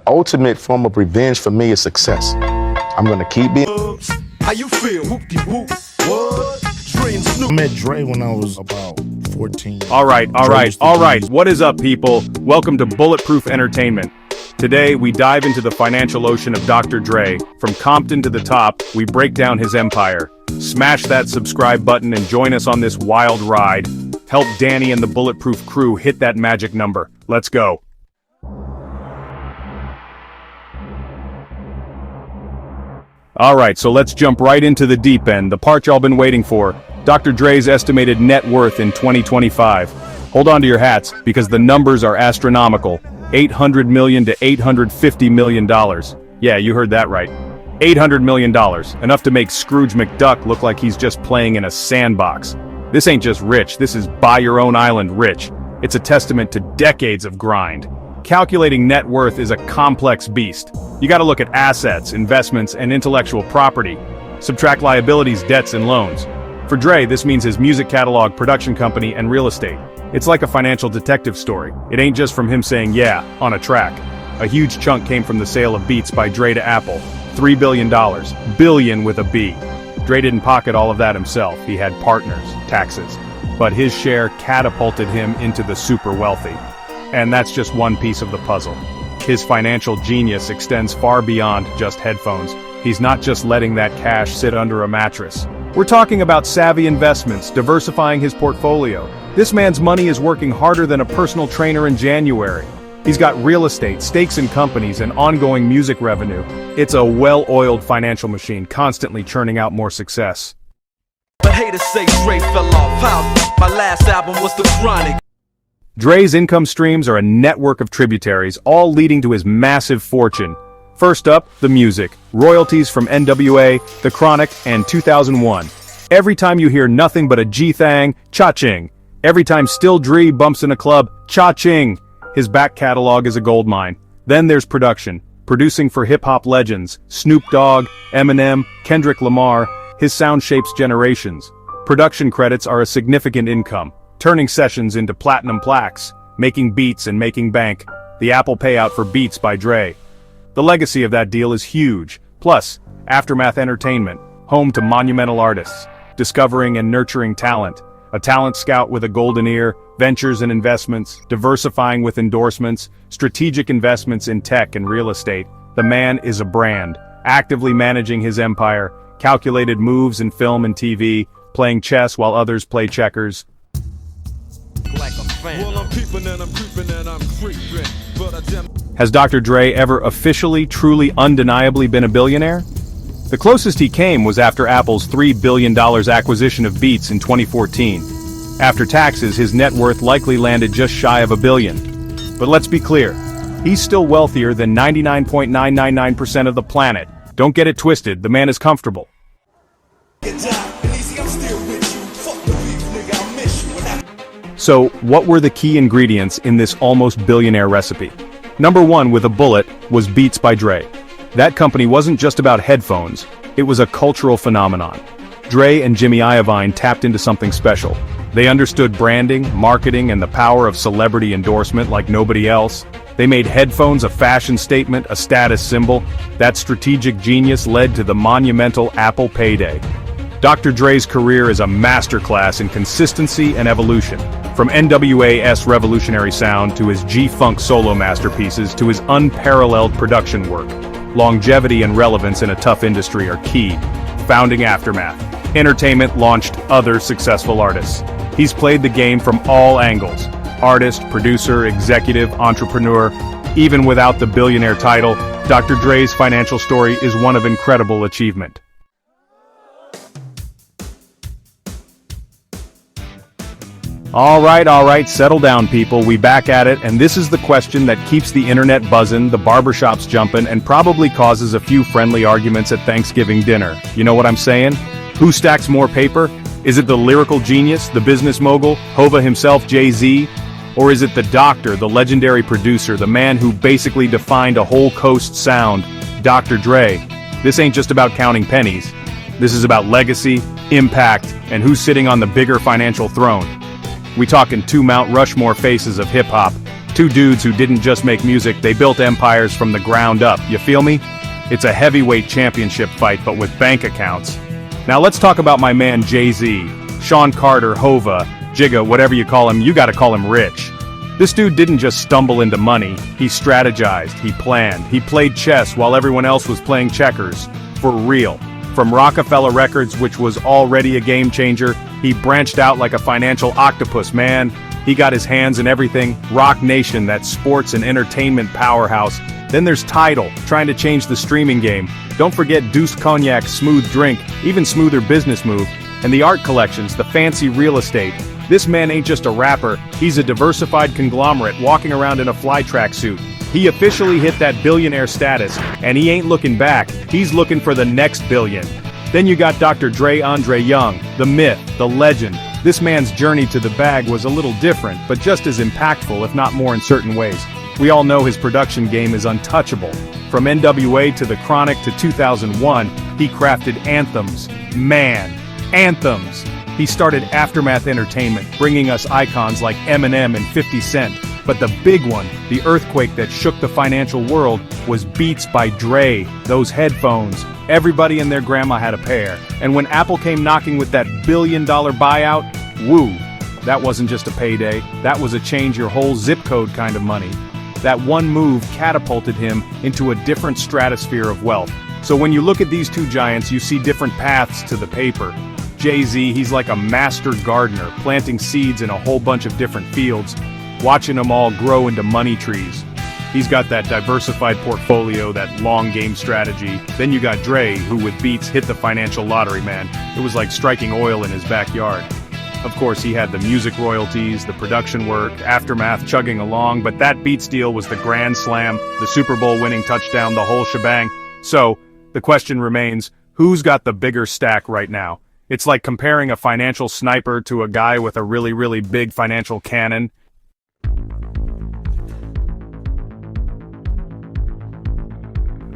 ultimate form of revenge for me is success. I'm gonna keep being. How you feel? Whoop-de-whoop. What? Dre and Snoop. I met Dre when I was about 14. All right. What is up, people? Welcome to Bulletproof Entertainment. Today, we dive into the financial ocean of Dr. Dre. From Compton to the top, we break down his empire. Smash that subscribe button and join us on this wild ride. Help Danny and the Bulletproof crew hit that magic number. Let's go. Alright, so let's jump right into the deep end, the part y'all been waiting for. Dr. Dre's estimated net worth in 2025. Hold on to your hats, because the numbers are astronomical. $800 million to $850 million. Yeah, you heard that right. $800 million, enough to make Scrooge McDuck look like he's just playing in a sandbox. This ain't just rich, this is buy your own island rich. It's a testament to decades of grind. Calculating net worth is a complex beast. You gotta look at assets, investments, and intellectual property. Subtract liabilities, debts, and loans. For Dre, this means his music catalog, production company, and real estate. It's like a financial detective story. It ain't just from him saying yeah on a track. A huge chunk came from the sale of Beats by Dre to Apple. $3 billion. Billion with a B. Dre didn't pocket all of that himself. He had partners, taxes. But his share catapulted him into the super wealthy. And that's just one piece of the puzzle. His financial genius extends far beyond just headphones. He's not just letting that cash sit under a mattress. We're talking about savvy investments, diversifying his portfolio. This man's money is working harder than a personal trainer in January. He's got real estate, stakes in companies, and ongoing music revenue. It's a well-oiled financial machine, constantly churning out more success. But haters say Dre fell off. How? My last album was The Chronic. Dre's income streams are a network of tributaries, all leading to his massive fortune. First up, the music. Royalties from NWA, The Chronic, and 2001. Every time you hear nothing but a G-thang, cha-ching. Every time Still Dre bumps in a club, cha-ching. His back catalog is a goldmine. Then there's production. Producing for hip-hop legends, Snoop Dogg, Eminem, Kendrick Lamar. His sound shapes generations. Production credits are a significant income, turning sessions into platinum plaques, making beats and making bank. The Apple payout for Beats by Dre. The legacy of that deal is huge. Plus, Aftermath Entertainment, home to monumental artists, discovering and nurturing talent. A talent scout with a golden ear, ventures and investments, diversifying with endorsements, strategic investments in tech and real estate. The man is a brand, actively managing his empire, calculated moves in film and TV, playing chess while others play checkers. Has Dr. Dre ever officially, truly, undeniably been a billionaire? The closest he came was after Apple's $3 billion acquisition of Beats in 2014. After taxes, his net worth likely landed just shy of $1 billion. But let's be clear, he's still wealthier than 99.999% of the planet. Don't get it twisted, the man is comfortable. So, what were the key ingredients in this almost billionaire recipe? Number one, with a bullet, was Beats by Dre. That company wasn't just about headphones, it was a cultural phenomenon. Dre and Jimmy Iovine tapped into something special. They understood branding, marketing, and the power of celebrity endorsement like nobody else. They made headphones a fashion statement, a status symbol. That strategic genius led to the monumental Apple payday. Dr. Dre's career is a masterclass in consistency and evolution. From NWA's revolutionary sound to his G-Funk solo masterpieces to his unparalleled production work. Longevity and relevance in a tough industry are key. Founding Aftermath. Entertainment launched other successful artists. He's played the game from all angles. Artist, producer, executive, entrepreneur. Even without the billionaire title, Dr. Dre's financial story is one of incredible achievement. All right, settle down people, we back at it, and this is the question that keeps the internet buzzing, the barbershops jumping, and probably causes a few friendly arguments at Thanksgiving dinner. You know what I'm saying? Who stacks more paper? Is it the lyrical genius, the business mogul, Hova himself, Jay-Z? Or is it the doctor, the legendary producer, the man who basically defined a whole coast sound, Dr. Dre? This ain't just about counting pennies. This is about legacy, impact, and who's sitting on the bigger financial throne. We talking two Mount Rushmore faces of hip-hop, Two dudes who didn't just make music, they built empires from the ground up, you feel me? It's a heavyweight championship fight, but with bank accounts. Now let's talk about my man Jay-Z. Sean Carter, Hova, Jigga, whatever you call him, you gotta call him rich. This dude didn't just stumble into money, he strategized, he planned, he played chess while everyone else was playing checkers. For real. From Rockefeller Records, which was already a game changer, he branched out like a financial octopus, man. He got his hands in everything. Rock Nation, that sports and entertainment powerhouse. Then there's Tidal, trying to change the streaming game. Don't forget Deuce Cognac, Smooth Drink, even smoother business move. And the art collections, the fancy real estate. This man ain't just a rapper, he's a diversified conglomerate walking around in a fly track suit. He officially hit that billionaire status, and he ain't looking back, he's looking for the next billion. Then you got Dr. Andre Young, the myth, the legend. This man's journey to the bag was a little different, but just as impactful, if not more in certain ways. We all know his production game is untouchable. From NWA to The Chronic to 2001, he crafted anthems. Man, anthems! He started Aftermath Entertainment, bringing us icons like Eminem and 50 Cent. But the big one, the earthquake that shook the financial world, was Beats by Dre, those headphones. Everybody and their grandma had a pair. And when Apple came knocking with that billion-dollar buyout, woo, that wasn't just a payday, that was a change your whole zip code kind of money. That one move catapulted him into a different stratosphere of wealth. So when you look at these two giants, you see different paths to the paper. Jay-Z, he's like a master gardener, planting seeds in a whole bunch of different fields, watching them all grow into money trees. He's got that diversified portfolio, that long game strategy. Then you got Dre, who with Beats hit the financial lottery, man. It was like striking oil in his backyard. Of course, he had the music royalties, the production work, Aftermath chugging along, but that Beats deal was the grand slam, the Super Bowl winning touchdown, the whole shebang. So, the question remains, who's got the bigger stack right now? It's like comparing a financial sniper to a guy with a really, really big financial cannon.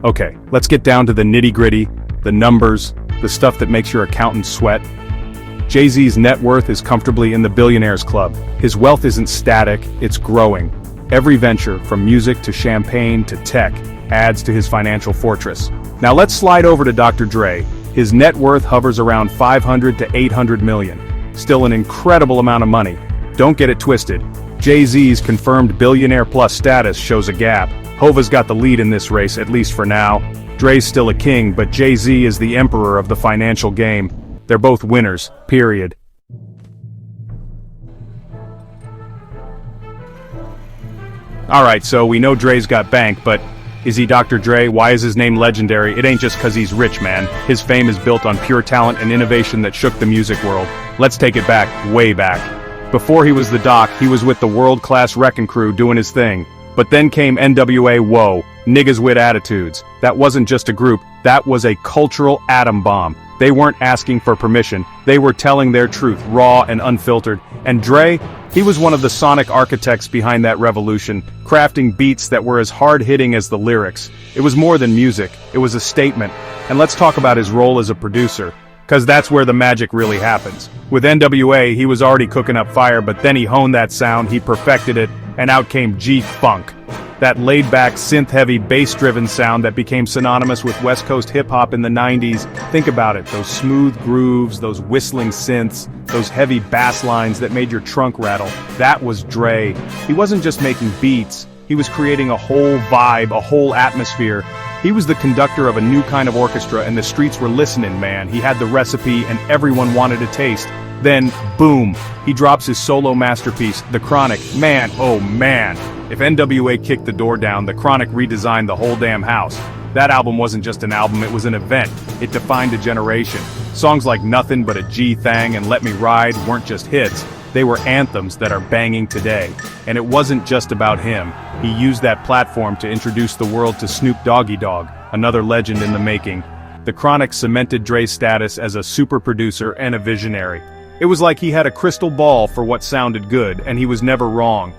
Okay, let's get down to the nitty-gritty, the numbers, the stuff that makes your accountant sweat. Jay-Z's net worth is comfortably in the billionaires club. His wealth isn't static, it's growing. Every venture, from music to champagne to tech, adds to his financial fortress. Now let's slide over to Dr. Dre. His net worth hovers around 500 to 800 million. Still an incredible amount of money. Don't get it twisted. Jay-Z's confirmed billionaire plus status shows a gap. Hova's got the lead in this race, at least for now. Dre's still a king, but Jay-Z is the emperor of the financial game. They're both winners, period. Alright, so we know Dre's got bank, but is he Dr. Dre? Why is his name legendary? It ain't just cause he's rich, man. His fame is built on pure talent and innovation that shook the music world. Let's take it back, way back. Before he was the Doc, he was with the world-class Wreckin' Crew doing his thing. But then came NWA, whoa, niggas with attitudes. That wasn't just a group, that was a cultural atom bomb. They weren't asking for permission, they were telling their truth, raw and unfiltered. And Dre, he was one of the sonic architects behind that revolution, crafting beats that were as hard-hitting as the lyrics. It was more than music, it was a statement. And let's talk about his role as a producer, cause that's where the magic really happens. With NWA, he was already cooking up fire, but then he honed that sound, he perfected it, and out came G-Funk. That laid-back, synth-heavy, bass-driven sound that became synonymous with West Coast hip-hop in the 90s. Think about it, those smooth grooves, those whistling synths, those heavy bass lines that made your trunk rattle. That was Dre. He wasn't just making beats, he was creating a whole vibe, a whole atmosphere. He was the conductor of a new kind of orchestra, and the streets were listening, man. He had the recipe, and everyone wanted to taste. Then, boom, he drops his solo masterpiece, The Chronic. Man, oh man. If NWA kicked the door down, The Chronic redesigned the whole damn house. That album wasn't just an album, it was an event. It defined a generation. Songs like Nothing But a G-Thang and Let Me Ride weren't just hits, they were anthems that are banging today. And it wasn't just about him. He used that platform to introduce the world to Snoop Doggy Dogg, another legend in the making. The Chronic cemented Dre's status as a super producer and a visionary. It was like he had a crystal ball for what sounded good, and he was never wrong.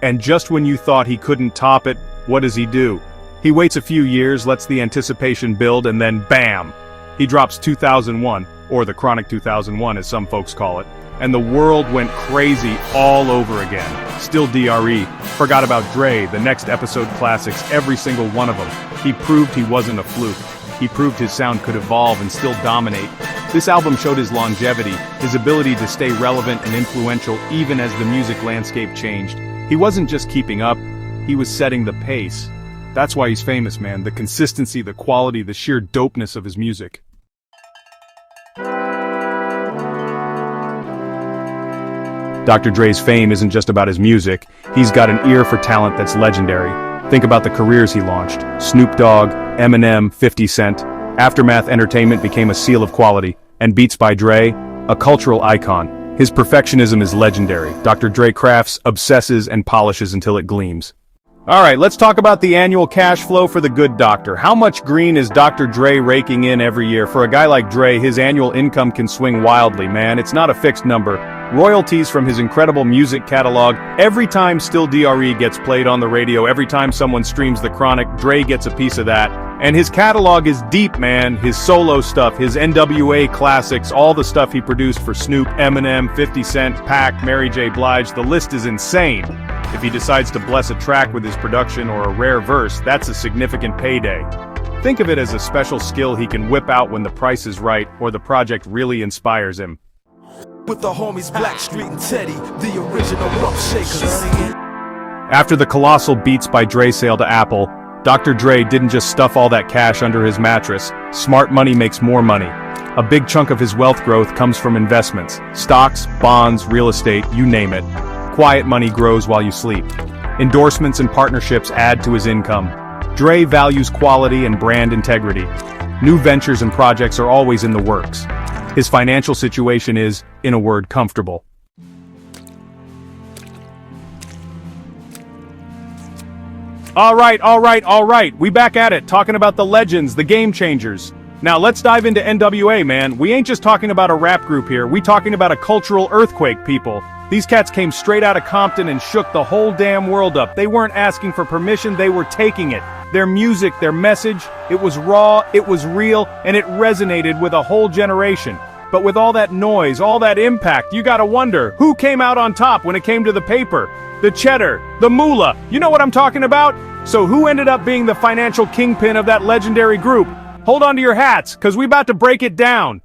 And just when you thought he couldn't top it, what does he do? He waits a few years, lets the anticipation build, and then BAM! He drops 2001, or the Chronic 2001 as some folks call it, and the world went crazy all over again. Still DRE, forgot about Dre, the next episode classics, every single one of them. He proved he wasn't a fluke. He proved his sound could evolve and still dominate. This album showed his longevity, his ability to stay relevant and influential even as the music landscape changed. He wasn't just keeping up, he was setting the pace. That's why he's famous, man. The consistency, the quality, the sheer dopeness of his music. Dr. Dre's fame isn't just about his music. He's got an ear for talent that's legendary. Think about the careers he launched. Snoop Dogg, Eminem, 50 Cent. Aftermath Entertainment became a seal of quality. And Beats by Dre, a cultural icon. His perfectionism is legendary. Dr. Dre crafts, obsesses, and polishes until it gleams. Alright, let's talk about the annual cash flow for the good doctor. How much green is Dr. Dre raking in every year? For a guy like Dre, his annual income can swing wildly, man. It's not a fixed number. Royalties from his incredible music catalog. Every time Still DRE gets played on the radio, every time someone streams The Chronic, Dre gets a piece of that. And his catalog is deep, man. His solo stuff, his NWA classics, all the stuff he produced for Snoop, Eminem, 50 Cent, Pac, Mary J. Blige, the list is insane. If he decides to bless a track with his production or a rare verse, that's a significant payday. Think of it as a special skill he can whip out when the price is right or the project really inspires him. With the homies Blackstreet and Teddy, the original rough shakers. After the colossal Beats by Dre sale to Apple, Dr. Dre didn't just stuff all that cash under his mattress. Smart money makes more money. A big chunk of his wealth growth comes from investments. Stocks, bonds, real estate, you name it. Quiet money grows while you sleep. Endorsements and partnerships add to his income. Dre values quality and brand integrity. New ventures and projects are always in the works. His financial situation is, in a word, comfortable. All right. We back at it, talking about the legends, the game changers. Now let's dive into NWA, man. We ain't just talking about a rap group here. We talking about a cultural earthquake, people. These cats came straight out of Compton and shook the whole damn world up. They weren't asking for permission, they were taking it. Their music, their message, it was raw, it was real, and it resonated with a whole generation. But with all that noise, all that impact, you gotta wonder, who came out on top when it came to the paper? The cheddar, the moolah, you know what I'm talking about? So who ended up being the financial kingpin of that legendary group? Hold on to your hats, cause we about to break it down.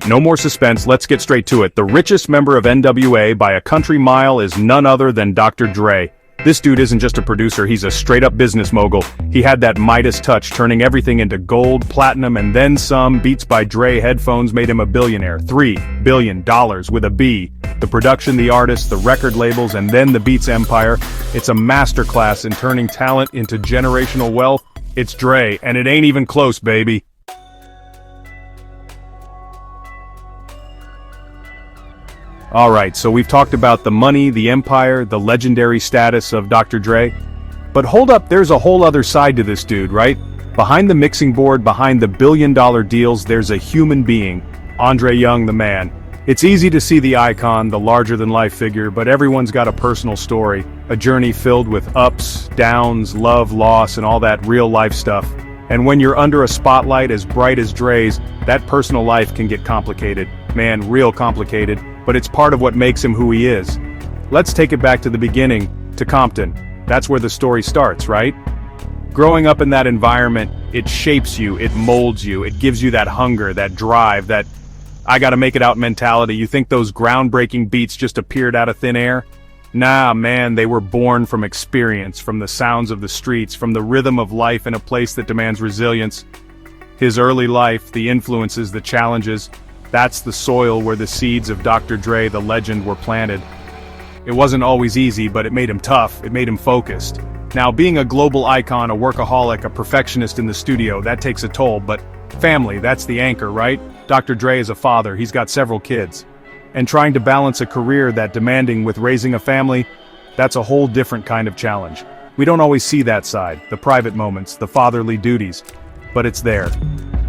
No more suspense, let's get straight to it. The richest member of NWA by a country mile is none other than Dr. Dre. This dude isn't just a producer, he's a straight-up business mogul. He had that Midas touch, turning everything into gold, platinum, and then some. Beats by Dre headphones made him a billionaire. $3 billion with a B. The production, the artists, the record labels, and then the Beats empire. It's a masterclass in turning talent into generational wealth. It's Dre, and it ain't even close, baby. Alright, so we've talked about the money, the empire, the legendary status of Dr. Dre. But hold up, there's a whole other side to this dude, right? Behind the mixing board, behind the billion-dollar deals, there's a human being. Andre Young, the man. It's easy to see the icon, the larger-than-life figure, but everyone's got a personal story. A journey filled with ups, downs, love, loss, and all that real-life stuff. And when you're under a spotlight as bright as Dre's, that personal life can get complicated. Man, real complicated. But it's part of what makes him who he is. Let's take it back to the beginning, to Compton. That's where the story starts, right? Growing up in that environment, it shapes you, it molds you, it gives you that hunger, that drive, that I gotta make it out mentality. You think those groundbreaking beats just appeared out of thin air? Nah, man, they were born from experience, from the sounds of the streets, from the rhythm of life in a place that demands resilience. His early life, the influences, the challenges, that's the soil where the seeds of Dr. Dre, the legend, were planted. It wasn't always easy, but it made him tough, it made him focused. Now, being a global icon, a workaholic, a perfectionist in the studio, that takes a toll, but family, that's the anchor, right? Dr. Dre is a father, he's got several kids. And trying to balance a career that demanding with raising a family, that's a whole different kind of challenge. We don't always see that side, the private moments, the fatherly duties, but it's there.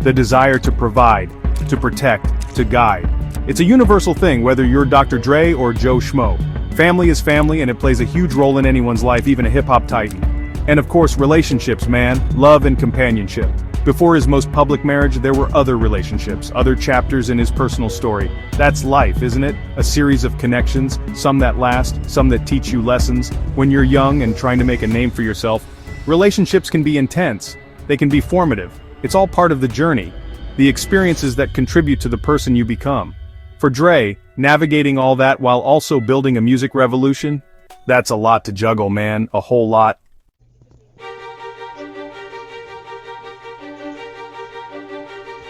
The desire to provide, to protect, to guide. It's a universal thing whether you're Dr. Dre or Joe Schmo. Family is family and it plays a huge role in anyone's life, even a hip-hop titan. And of course, relationships, man, love and companionship. Before his most public marriage, there were other relationships, other chapters in his personal story. That's life, isn't it? A series of connections, some that last, some that teach you lessons. When you're young and trying to make a name for yourself, relationships can be intense. They can be formative. It's all part of the journey, the experiences that contribute to the person you become. For Dre, navigating all that while also building a music revolution, that's a lot to juggle, man, a whole lot.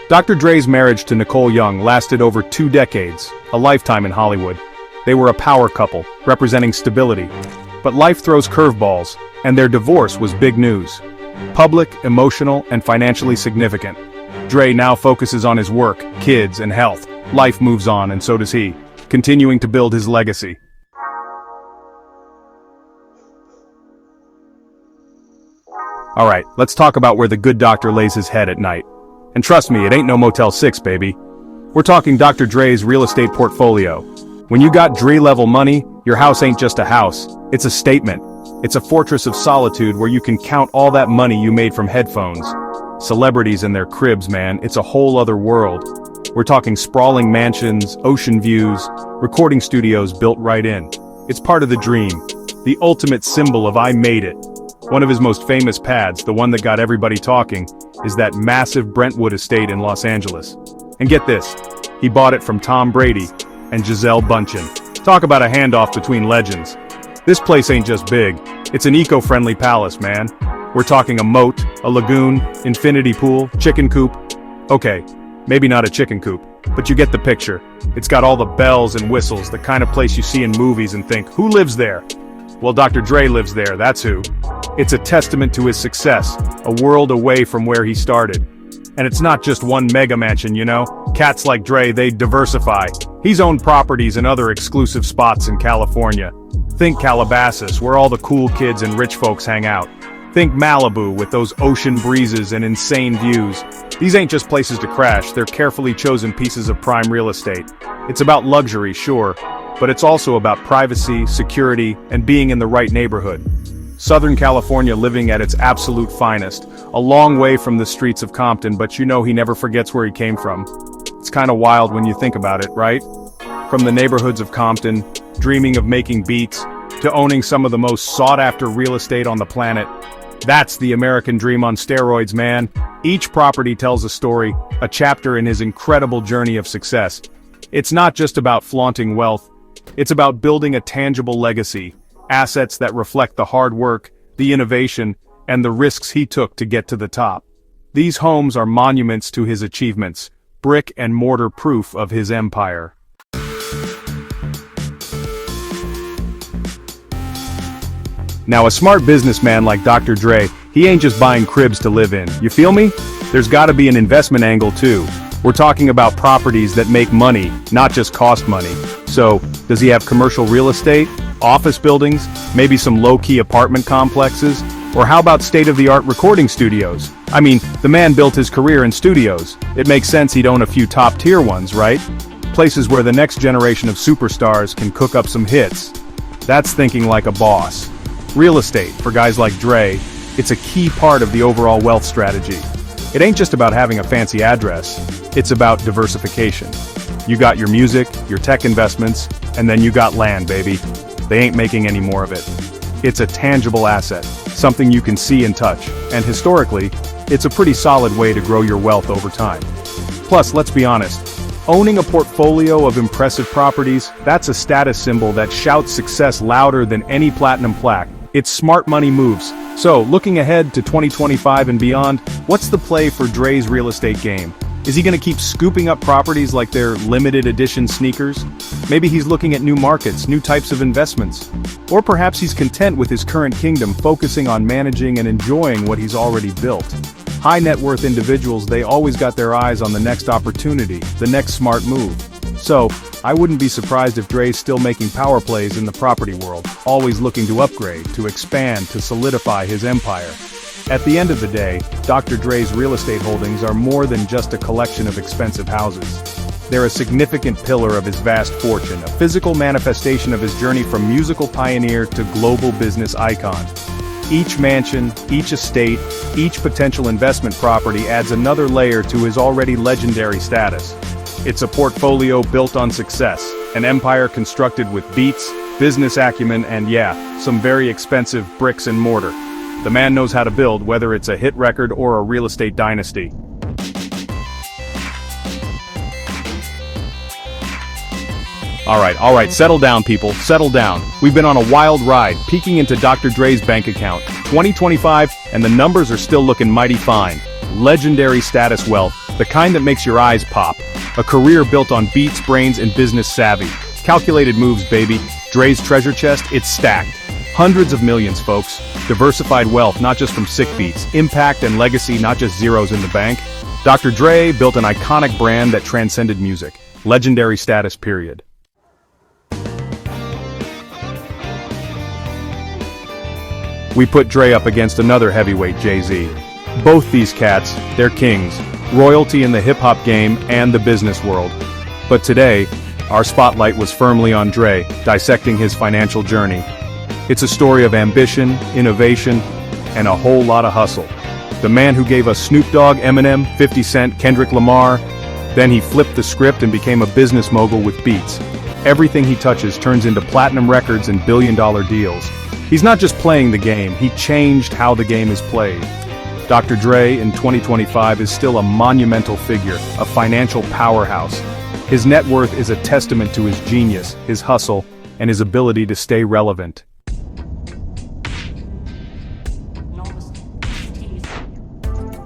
Dr. Dre's marriage to Nicole Young lasted over 2 decades, a lifetime in Hollywood. They were a power couple, representing stability. But life throws curveballs, and their divorce was big news. Public, emotional, and financially significant. Dre now focuses on his work, kids, and health. Life moves on, and so does he, continuing to build his legacy. Alright, let's talk about where the good doctor lays his head at night. And trust me, it ain't no Motel 6, baby. We're talking Dr. Dre's real estate portfolio. When you got Dre-level money, your house ain't just a house. It's a statement. It's a fortress of solitude where you can count all that money you made from headphones. Celebrities and their cribs, man, it's a whole other world. We're talking sprawling mansions, ocean views, recording studios built right in. It's part of the dream, the ultimate symbol of I made it. One of his most famous pads, the one that got everybody talking, is that massive Brentwood estate in Los Angeles. And get this, he bought it from Tom Brady and Gisele Bündchen. Talk about a handoff between legends. This place ain't just big, it's an eco-friendly palace, man. We're talking a moat, a lagoon, infinity pool, chicken coop. Okay, maybe not a chicken coop, but you get the picture. It's got all the bells and whistles, the kind of place you see in movies and think, who lives there? Well, Dr. Dre lives there, that's who. It's a testament to his success, a world away from where he started. And it's not just one mega mansion, you know? Cats like Dre, they diversify. He's owned properties in other exclusive spots in California. Think Calabasas, where all the cool kids and rich folks hang out. Think Malibu, with those ocean breezes and insane views. These ain't just places to crash, they're carefully chosen pieces of prime real estate. It's about luxury, sure, but it's also about privacy, security, and being in the right neighborhood. Southern California living at its absolute finest, a long way from the streets of Compton, but you know he never forgets where he came from. It's kinda wild when you think about it, right? From the neighborhoods of Compton, dreaming of making beats, to owning some of the most sought-after real estate on the planet. That's the American dream on steroids, man. Each property tells a story, a chapter in his incredible journey of success. It's not just about flaunting wealth, it's about building a tangible legacy. Assets that reflect the hard work, the innovation, and the risks he took to get to the top. These homes are monuments to his achievements, brick and mortar proof of his empire. Now, a smart businessman like Dr. Dre, he ain't just buying cribs to live in, you feel me? There's gotta be an investment angle too. We're talking about properties that make money, not just cost money. So, does he have commercial real estate? Office buildings? Maybe some low-key apartment complexes? Or how about state-of-the-art recording studios? I mean, the man built his career in studios. It makes sense he'd own a few top-tier ones, right? Places where the next generation of superstars can cook up some hits. That's thinking like a boss. Real estate, for guys like Dre, it's a key part of the overall wealth strategy. It ain't just about having a fancy address, it's about diversification. You got your music, your tech investments, and then you got land, baby. They ain't making any more of it. It's a tangible asset, something you can see and touch, and historically, it's a pretty solid way to grow your wealth over time. Plus, let's be honest, owning a portfolio of impressive properties, that's a status symbol that shouts success louder than any platinum plaque. It's smart money moves. So, looking ahead to 2025 and beyond, what's the play for Dre's real estate game? Is he gonna keep scooping up properties like they're limited edition sneakers? Maybe he's looking at new markets, new types of investments. Or perhaps he's content with his current kingdom, focusing on managing and enjoying what he's already built. High net worth individuals, they always got their eyes on the next opportunity, the next smart move. So, I wouldn't be surprised if Dre's still making power plays in the property world, always looking to upgrade, to expand, to solidify his empire. At the end of the day, Dr. Dre's real estate holdings are more than just a collection of expensive houses. They're a significant pillar of his vast fortune, a physical manifestation of his journey from musical pioneer to global business icon. Each mansion, each estate, each potential investment property adds another layer to his already legendary status. It's a portfolio built on success, an empire constructed with beats, business acumen, and yeah, some very expensive bricks and mortar. The man knows how to build, whether it's a hit record or a real estate dynasty. Alright, settle down people, settle down. We've been on a wild ride, peeking into Dr. Dre's bank account. 2025, and the numbers are still looking mighty fine. Legendary status wealth, the kind that makes your eyes pop. A career built on beats, brains, and business savvy. Calculated moves, baby. Dre's treasure chest, it's stacked. Hundreds of millions, folks. Diversified wealth, not just from sick beats. Impact and legacy, not just zeros in the bank. Dr. Dre built an iconic brand that transcended music. Legendary status, period. We put Dre up against another heavyweight, Jay-Z. Both these cats, they're kings. Royalty in the hip-hop game and the business world. But today, our spotlight was firmly on Dre, dissecting his financial journey. It's a story of ambition, innovation, and a whole lot of hustle. The man who gave us Snoop Dogg, Eminem, 50 Cent, Kendrick Lamar. Then he flipped the script and became a business mogul with beats. Everything he touches turns into platinum records and billion-dollar deals. He's not just playing the game, he changed how the game is played. Dr. Dre in 2025 is still a monumental figure, a financial powerhouse. His net worth is a testament to his genius, his hustle, and his ability to stay relevant.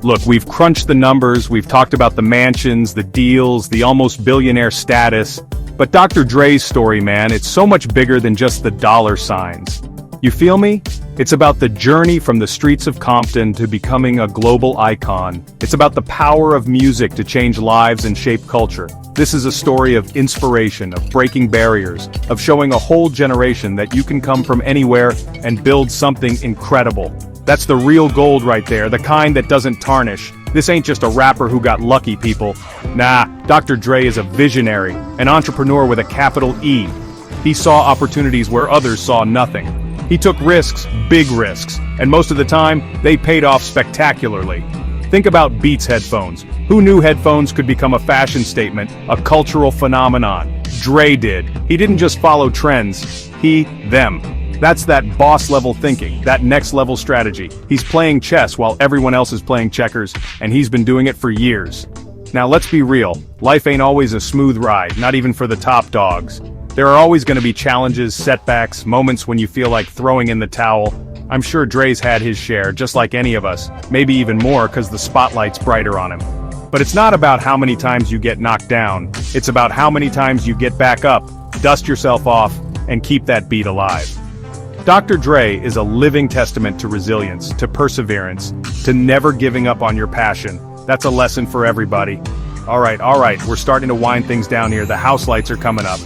Look, we've crunched the numbers, we've talked about the mansions, the deals, the almost billionaire status. But Dr. Dre's story, man, it's so much bigger than just the dollar signs. You feel me? It's about the journey from the streets of Compton to becoming a global icon. It's about the power of music to change lives and shape culture. This is a story of inspiration, of breaking barriers, of showing a whole generation that you can come from anywhere and build something incredible. That's the real gold right there, the kind that doesn't tarnish. This ain't just a rapper who got lucky, people. Nah, Dr. Dre is a visionary, an entrepreneur with a capital E. He saw opportunities where others saw nothing. He took risks, big risks, and most of the time, they paid off spectacularly. Think about Beats headphones. Who knew headphones could become a fashion statement, a cultural phenomenon? Dre did. He didn't just follow trends, them. That's that boss-level thinking, that next-level strategy. He's playing chess while everyone else is playing checkers, and he's been doing it for years. Now let's be real, life ain't always a smooth ride, not even for the top dogs. There are always going to be challenges, setbacks, moments when you feel like throwing in the towel. I'm sure Dre's had his share, just like any of us, maybe even more because the spotlight's brighter on him. But it's not about how many times you get knocked down, it's about how many times you get back up, dust yourself off, and keep that beat alive. Dr. Dre is a living testament to resilience, to perseverance, to never giving up on your passion. That's a lesson for everybody. Alright, we're starting to wind things down here, the house lights are coming up.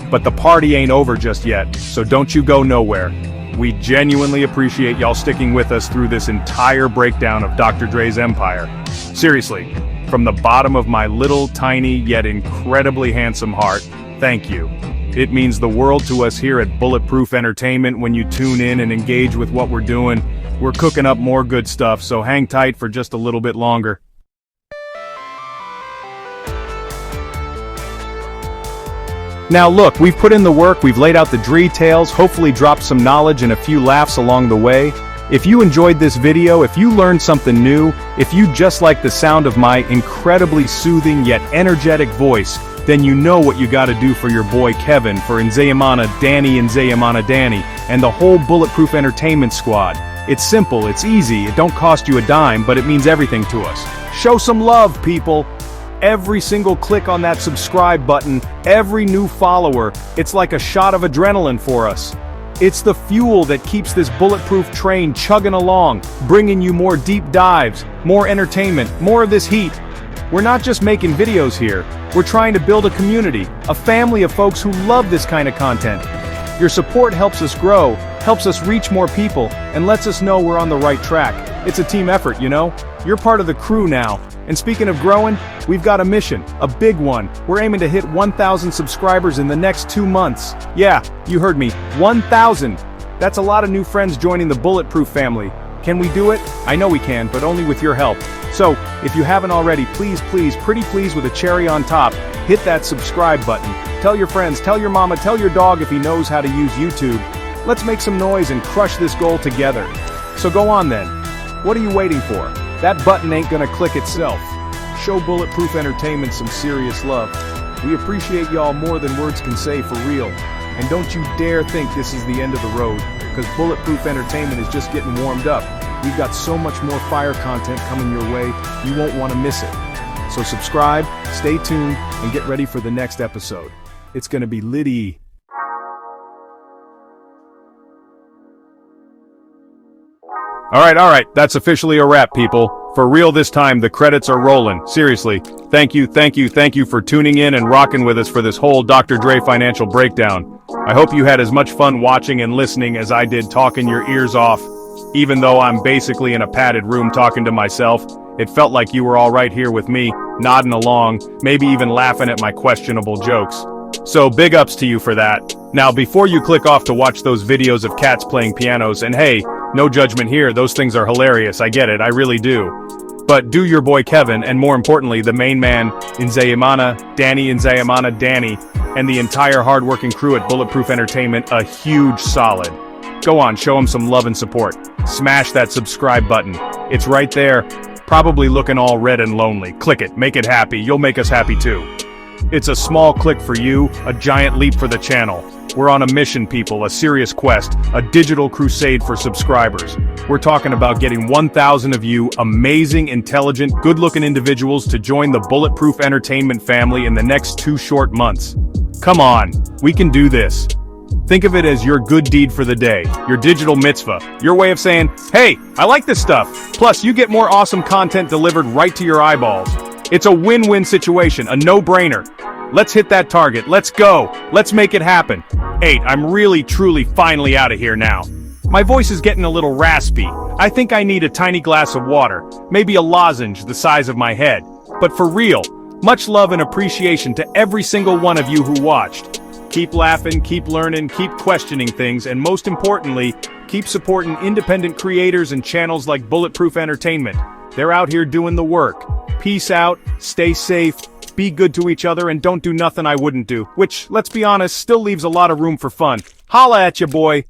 But the party ain't over just yet, so don't you go nowhere. We genuinely appreciate y'all sticking with us through this entire breakdown of Dr. Dre's empire. Seriously, from the bottom of my little tiny yet incredibly handsome heart, thank you. It means the world to us here at Bulletproof Entertainment when you tune in and engage with what we're doing. We're cooking up more good stuff, so hang tight for just a little bit longer. Now look, we've put in the work, we've laid out the Dre tales, hopefully dropped some knowledge and a few laughs along the way. If you enjoyed this video, if you learned something new, if you just like the sound of my incredibly soothing yet energetic voice, then you know what you gotta do for your boy Kevin, for Nzeyimana Danny and Nzeyimana Danny, and the whole Bulletproof Entertainment squad. It's simple, it's easy, it don't cost you a dime, but it means everything to us. Show some love, people! Every single click on that subscribe button, every new follower, it's like a shot of adrenaline for us. It's the fuel that keeps this bulletproof train chugging along, bringing you more deep dives, more entertainment, more of this heat. We're not just making videos here, we're trying to build a community, a family of folks who love this kind of content. Your support helps us grow, helps us reach more people, and lets us know we're on the right track. It's a team effort, you know? You're part of the crew now. And speaking of growing, we've got a mission, a big one. We're aiming to hit 1,000 subscribers in the next 2 months. Yeah, you heard me, 1,000. That's a lot of new friends joining the Bulletproof family. Can we do it? I know we can, but only with your help. So, if you haven't already, please, pretty please with a cherry on top, hit that subscribe button. Tell your friends, tell your mama, tell your dog if he knows how to use YouTube. Let's make some noise and crush this goal together. So go on then. What are you waiting for? That button ain't gonna click itself. Show Bulletproof Entertainment some serious love. We appreciate y'all more than words can say, for real. And don't you dare think this is the end of the road, because Bulletproof Entertainment is just getting warmed up. We've got so much more fire content coming your way, you won't want to miss it. So subscribe, stay tuned, and get ready for the next episode. It's gonna be litty. Alright, that's officially a wrap, people. For real this time, the credits are rolling. Seriously, thank you for tuning in and rocking with us for this whole Dr. Dre financial breakdown. I hope you had as much fun watching and listening as I did talking your ears off. Even though I'm basically in a padded room talking to myself, it felt like you were all right here with me, nodding along, maybe even laughing at my questionable jokes. So big ups to you for that. Now before you click off to watch those videos of cats playing pianos, and hey, no judgment here, those things are hilarious, I get it, I really do. But do your boy Kevin, and more importantly, the main man, Nzeyimana, Danny, and the entire hardworking crew at Bulletproof Entertainment a huge solid. Go on, show them some love and support. Smash that subscribe button. It's right there, probably looking all red and lonely. Click it, make it happy, you'll make us happy too. It's a small click for you, a giant leap for the channel. We're on a mission, people, a serious quest, a digital crusade for subscribers. We're talking about getting 1,000 of you amazing, intelligent, good-looking individuals to join the Bulletproof Entertainment family in the next 2 short months. Come on, we can do this. Think of it as your good deed for the day, your digital mitzvah, your way of saying, hey, I like this stuff. Plus, you get more awesome content delivered right to your eyeballs. It's a win-win situation, a no-brainer. Let's hit that target, let's go, let's make it happen. 8, I'm really, truly, finally out of here now. My voice is getting a little raspy. I think I need a tiny glass of water, maybe a lozenge the size of my head. But for real, much love and appreciation to every single one of you who watched. Keep laughing, keep learning, keep questioning things, and most importantly, keep supporting independent creators and channels like Bulletproof Entertainment. They're out here doing the work. Peace out, stay safe, be good to each other, and don't do nothing I wouldn't do, which, let's be honest, still leaves a lot of room for fun. Holla at ya, boy!